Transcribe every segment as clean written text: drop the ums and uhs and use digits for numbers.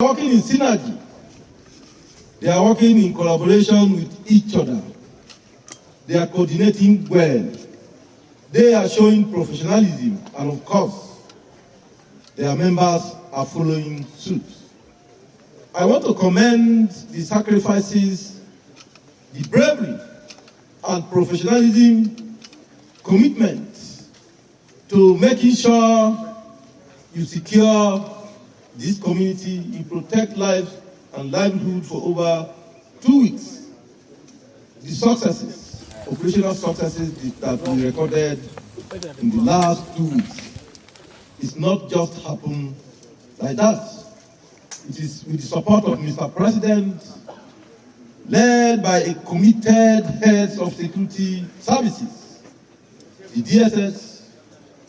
Working in synergy. They are working in collaboration with each other. They are coordinating well. They are showing professionalism, and of course, their members are following suit. I want to commend the sacrifices, the bravery, and professionalism, commitment to making sure you secure this community, you protect lives and livelihood for over 2 weeks. The successes, operational successes that we recorded in the last 2 weeks, it's not just happened like that. It is with the support of Mr. President, led by a committed heads of security services, the DSS,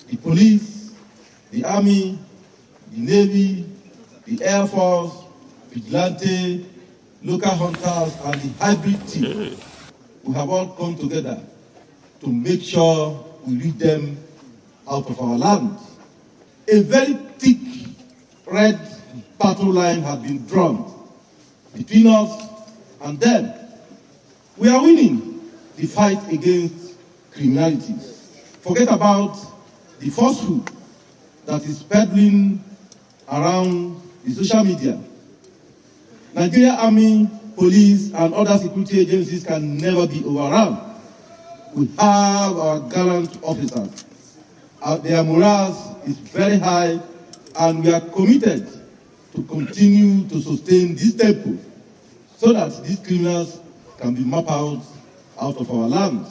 the police, the army, the navy, the air force, vigilante, local hunters, and the hybrid team. We have all come together to make sure we rid them out of our land. A very thick red battle line has been drawn between us and them. We are winning the fight against criminality. Forget about the falsehood that is peddling around the social media. Nigeria Army, police, and other security agencies can never be overrun. We have our gallant officers. Their morale is very high, and we are committed to continue to sustain this tempo so that these criminals can be mapped out of our land.